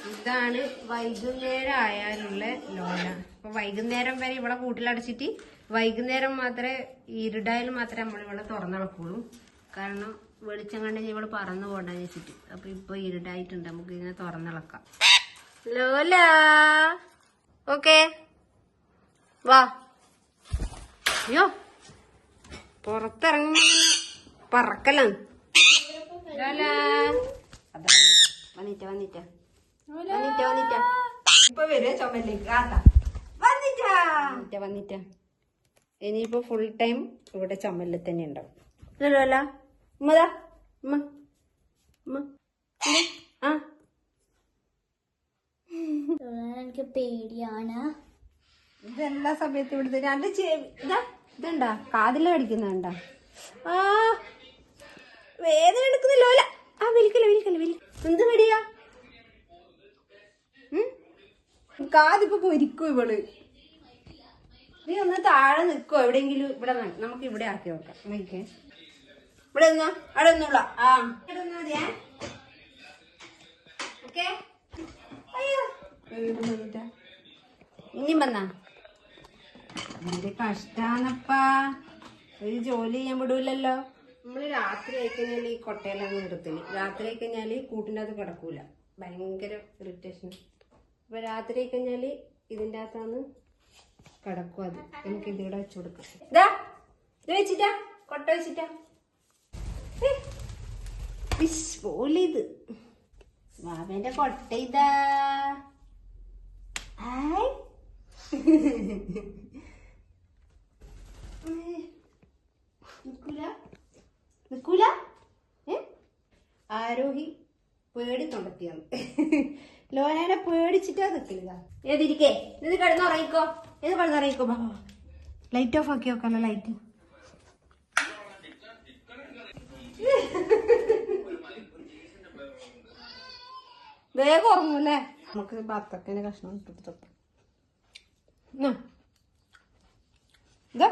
ഇതാണ് വൈകുന്നേരം ആയാലുള്ള ലോല. അപ്പൊ വൈകുന്നേരം വരെ ഇവിടെ കൂട്ടിലടച്ചിട്ട് വൈകുന്നേരം മാത്രമേ ഇരുടായാലും മാത്രമേ നമ്മളിവിടെ തുറന്നിളക്കുള്ളൂ. കാരണം വെളിച്ചം കണ്ടെങ്കിൽ ഇവിടെ പറന്നു പോകണ്ടെന്ന് വെച്ചിട്ട്. അപ്പൊ ഇപ്പൊ ഇരുടായിട്ടുണ്ട്, നമുക്ക് ഇങ്ങനെ തുറന്നിളക്കാം. ലോല ഓക്കെ വാ. അയ്യോ പുറത്തിറങ്ങി പറക്കലാണ്. ലോല വന്നിട്ട വന്നിട്ട വന്നിട്ട വന്നിട്ട ഇപ്പൊ വരെ ചുമലേക്ക് വന്നിട്ട വന്നിട്ട. ഇനിയിപ്പോ ഫുൾ ടൈം ഇവിടെ ചുമലിൽ തന്നെ ഉണ്ടാവും. അല്ല ഉമ്മതാ ഉമ്മ ഉമ്മ ആ എനിക്ക് പേടിയാണ്. ഇതെല്ലാ സമയത്തും ഇവിടുത്തെ രണ്ട് ഇതാ ഇതുണ്ടാ കാതില് കടിക്കുന്നുണ്ടാ. ആ വേദന എടുക്കുന്നില്ലോല. ആ വലിക്കല വലിക്കല വലി എന്ത് പേടിയാ? കാതിപ്പോ പൊരിക്കും ഇവള്. നീ ഒന്ന് താഴെ നിക്കോ എവിടെയെങ്കിലും. ഇവിടെ നമുക്ക് ഇവിടെ ആക്കി നോക്കാം. നോക്കേ ഇവിടെ നിന്നോ, അവിടെ ഒന്നുമില്ല. ആ ഇവിടെ നിന്നാ മതിയേ. ഓക്കെ അയ്യോ ഇനിയും വന്നാ എന്റെ കഷ്ടാണപ്പാ. ഒരു ജോലി ചെയ്യാൻ വിടൂലല്ലോ. നമ്മള് രാത്രി ആയിക്കഴിഞ്ഞാല് ഈ കൊട്ടയെല്ലാം നിർത്തില്ല. രാത്രി ആയിക്കഴിഞ്ഞാല് കൂട്ടിൻ്റെ അകത്ത് കിടക്കൂല, ഭയങ്കര ഇറിറ്റേഷൻ. അപ്പൊ രാത്രി ആയിക്കഴിഞ്ഞാല് ഇതിൻ്റെ അകത്താണ് കിടക്കും. അത് നമുക്ക് ഇതിവിടെ വെച്ചു കൊടുക്കാം. ഇതാ ഇത് വെച്ചിട്ടാ കൊട്ട വെച്ചിട്ടാ പോലെ. ഇത് ബാബേന്റെ കൊട്ട ഇതാ. നിക്കൂല നിക്കൂല. ആരോഹി പേടി തൊണ്ടത്തിയാണ്. ലോനേനെ പേടിച്ചിട്ടാ നിക്കില്ല. ഏതിരിക്കേ ഇത് കിടന്നുറങ്ങിക്കോ. ഇത് കിടന്നുറങ്ങിക്കോ. ബാബാ ലൈറ്റ് ഓഫ് ആക്കി നോക്കാലോ. ലൈറ്റ് വേഗം ഉറങ്ങൂല്ലേ. നമുക്ക് ബത്തക്കന്റെ കഷ്ണം ഇട്ടെടുത്തപ്പോ ഇതാ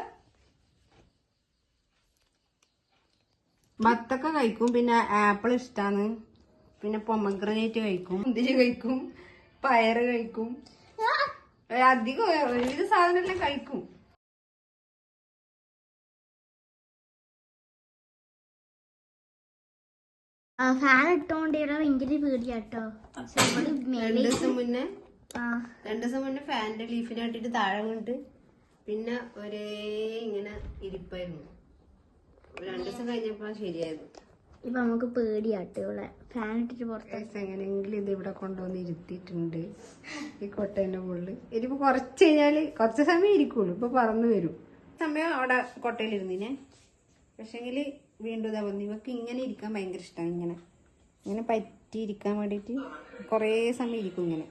ബത്തക്ക കഴിക്കും. പിന്നെ ആപ്പിൾ ഇഷ്ടാണ്. പിന്നെ പൊമഗ്രനേറ്റ് കഴിക്കും, മുന്തിരി കഴിക്കും, പയറ് കഴിക്കും. അധികം ഒരുവിധ സാധനം കഴിക്കും. ഫാൻ ഇട്ടോണ്ട് ഭയങ്കര പേടിയാട്ടോ. രണ്ടു ദിവസം മുന്നേ ഫാനിന്റെ ലീഫിനാട്ടിട്ട് താഴെ വീണിട്ട് പിന്നെ ഒരേ ഇങ്ങനെ ഇരിപ്പായിരുന്നു. 2 ദിവസം കഴിഞ്ഞപ്പോ ശരിയായത്. ഇപ്പൊ നമുക്ക് പേടിയാട്ടോ ഇവിടെ ഫാൻ ഇട്ടിട്ട് പുറത്ത്. എങ്ങനെയെങ്കിലും ഇത് ഇവിടെ കൊണ്ടുവന്ന് ഇരുത്തിയിട്ടുണ്ട് ഈ കൊട്ടേന്റെ മുകളിൽ. ഇനിയിപ്പോ കുറച്ച് കഴിഞ്ഞാല് കുറച്ച് സമയം ഇരിക്കുള്ളൂ. ഇപ്പൊ പറന്നു വരും. സമയം അവിടെ കൊട്ടയിലിരുന്നിനെ. പക്ഷെങ്കില് വീണ്ടും ഇതാ വന്നു. ഇവക്ക് ഇങ്ങനെ ഇരിക്കാൻ ഭയങ്കര ഇഷ്ടമാണ്. ഇങ്ങനെ പറ്റിയിരിക്കാൻ വേണ്ടിയിട്ട് കുറേ സമയം ഇരിക്കും ഇങ്ങനെ.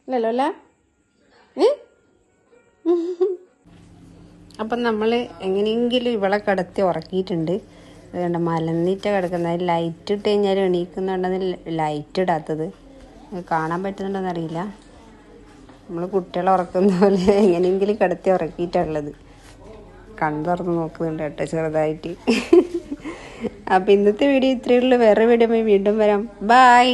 അല്ലല്ലോ അല്ല. അപ്പം നമ്മൾ എങ്ങനെയെങ്കിലും ഇവളെ കിടത്തി ഉറക്കിയിട്ടുണ്ട്. അതുകൊണ്ട് മലന്നിട്ട് കിടക്കുന്നത്. ലൈറ്റ് ഇട്ട് കഴിഞ്ഞാൽ എണീക്കുന്നുണ്ടെന്ന് ലൈറ്റ് ഇടാത്തത് കാണാൻ പറ്റുന്നുണ്ടോന്ന് അറിയില്ല. നമ്മൾ കുട്ടികളെ ഉറക്കുന്ന പോലെ എങ്ങനെയെങ്കിലും കിടത്തി ഉറക്കിയിട്ടുള്ളത്. കണ്ണുറന്ന് നോക്കുന്നുണ്ട് കേട്ടോ ചെറുതായിട്ട്. അപ്പം ഇന്നത്തെ വീഡിയോ ഇത്രയേ ഉള്ളൂ. വേറെ വീഡിയോ വീണ്ടും വരാം. ബായ്.